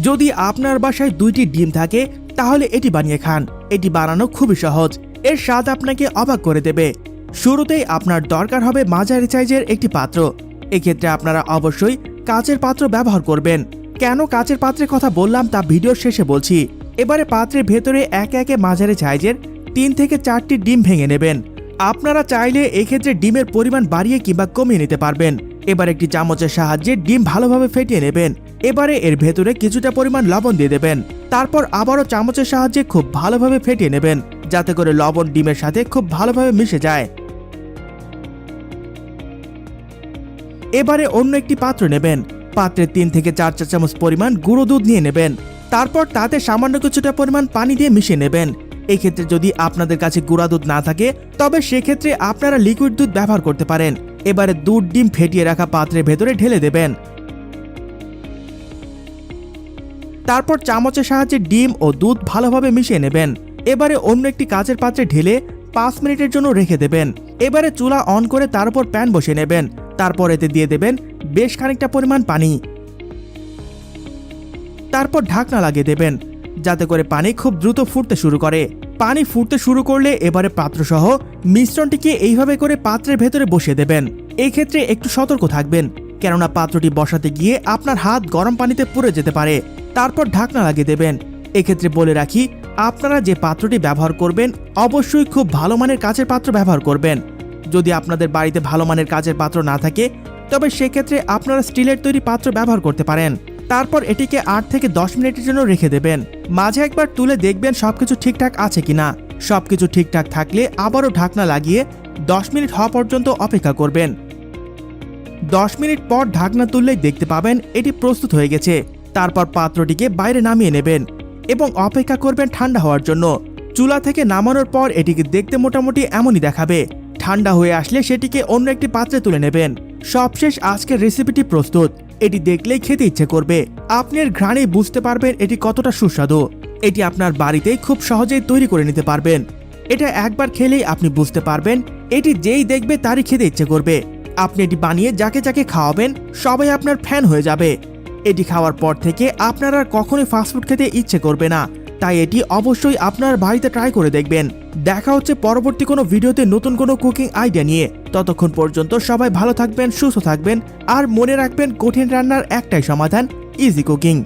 যদি আপনার বাসায় 2টি ডিম থাকে তাহলে এটি বানিয়ে খান। এটি বানানো খুবই সহজ, এর স্বাদ আপনাকে অবাক করে দেবে। শুরুতেই আপনার দরকার হবে মাঝারি সাইজের একটি পাত্র। এক্ষেত্রে আপনারা অবশ্যই কাচের পাত্র ব্যবহার করবেন। কেন কাচের পাত্রের কথা বললাম তা ভিডিওর শেষে বলছি। এবারে পাত্রের ভেতরে একে একে মাঝারি সাইজের 3 থেকে 4টি ডিম ভেঙে নেবেন। আপনারা চাইলে এক্ষেত্রে ডিমের পরিমাণ বাড়িয়ে কিংবা কমিয়ে নিতে পারবেন। এবার একটি চামচের সাহায্যে ডিম ভালোভাবে ফেটিয়ে নেবেন। এবারে এর ভেতরে কিছুটা পরিমাণ লবণ দিয়ে দেবেন। তারপর আবারও চামচের সাহায্যে খুব ভালোভাবে ফেটিয়ে নেবেন, যাতে করে লবণ ডিমের সাথে খুব ভালোভাবে মিশে যায়। এবারে অন্য একটি পাত্র নেবেন। পাত্রে 3 থেকে 4 চা চামচ পরিমাণ গুঁড়ো দুধ নিয়ে নেবেন। তারপর তাতে সামান্য কিছুটা পরিমাণ পানি দিয়ে মিশিয়ে নেবেন। এক্ষেত্রে যদি আপনাদের কাছে গুঁড়া দুধ না থাকে তবে সেক্ষেত্রে আপনারা লিকুইড দুধ ব্যবহার করতে পারেন। এবারে দুধ ডিম ফেটিয়ে রাখা পাত্রের ভেতরে ঢেলে দেবেন। তারপর চামচের সাহায্যে ডিম ও দুধ ভালোভাবে মিশিয়ে নেবেন। এবারে অন্য একটি কাচের পাত্রে ঢেলে 5 মিনিটের জন্য রেখে দেবেন। এবারে চুলা অন করে তার উপর প্যান বসিয়ে নেবেন। তারপর এতে দিয়ে দেবেন বেশ খানিকটা পরিমাণ পানি। তারপর ঢাকনা লাগিয়ে দেবেন, যাতে করে পানি খুব দ্রুত ফুটতে শুরু করে। পানি ফুটতে শুরু করলে এবারে পাত্রসহ মিশ্রণটিকে এইভাবে করে পাত্রের ভেতরে বসিয়ে দেবেন। এই ক্ষেত্রে একটু সতর্ক থাকবেন, কেননা পাত্রটি বসাতে গিয়ে আপনার হাত গরম পানিতে পুড়ে যেতে পারে। তারপর ঢাকনা লাগিয়ে দেবেন। এক্ষেত্রে বলে রাখি, আপনারা যে পাত্রটি ব্যবহার করবেন অবশ্যই খুব ভালো মানের কাচের পাত্র ব্যবহার করবেন। যদি আপনাদের বাড়িতে ভালো মানের কাচের পাত্র না থাকে তবে সেক্ষেত্রে আপনারা স্টিলের তৈরি পাত্র ব্যবহার করতে পারেন। তারপর এটিকে 8 থেকে 10 মিনিটের জন্য রেখে দেবেন। মাঝে একবার তুলে দেখবেন সবকিছু ঠিকঠাক আছে কিনা। সবকিছু ঠিকঠাক থাকলে আবারও ঢাকনা লাগিয়ে 10 মিনিট হওয়া পর্যন্ত অপেক্ষা করবেন। 10 মিনিট পর ঢাকনা তুললেই দেখতে পাবেন এটি প্রস্তুত হয়ে গেছে। তারপর পাত্রটিকে বাইরে নামিয়ে নেবেন এবং অপেক্ষা করবেন ঠান্ডা হওয়ার জন্য। চুলা থেকে নামানোর পর এটিকে দেখতে মোটামুটি এমনই দেখাবে। ঠান্ডা হয়ে আসলে সেটিকে অন্য একটি পাত্রে তুলে নেবেন। সবশেষ আজকের রেসিপিটি প্রস্তুত। এটি দেখলেই খেতে ইচ্ছে করবে। আপনি এর ঘ্রাণেই বুঝতে পারবেন এটি কতটা সুস্বাদু। এটি আপনার বাড়িতেই খুব সহজেই তৈরি করে নিতে পারবেন। এটা একবার খেলেই আপনি বুঝতে পারবেন এটি যেই দেখবে তারই খেতে ইচ্ছে করবে। আপনি এটি বানিয়ে যাকে যাকে খাওয়াবেন সবাই আপনার ফ্যান হয়ে যাবে। এটি খাওয়ার পর থেকে আপনার আর কখনোই ফাস্টফুড খেতে ইচ্ছে করবে না। তাই এটি অবশ্যই আপনার বাড়িতে ট্রাই করে দেখবেন। দেখা হচ্ছে পরবর্তী কোনো ভিডিওতে নতুন কোনো কুকিং আইডিয়া নিয়ে। ততক্ষণ পর্যন্ত সবাই ভালো থাকবেন, সুস্থ থাকবেন, আর মনে রাখবেন কঠিন রান্নার একটাই সমাধান, ইজি কুকিং।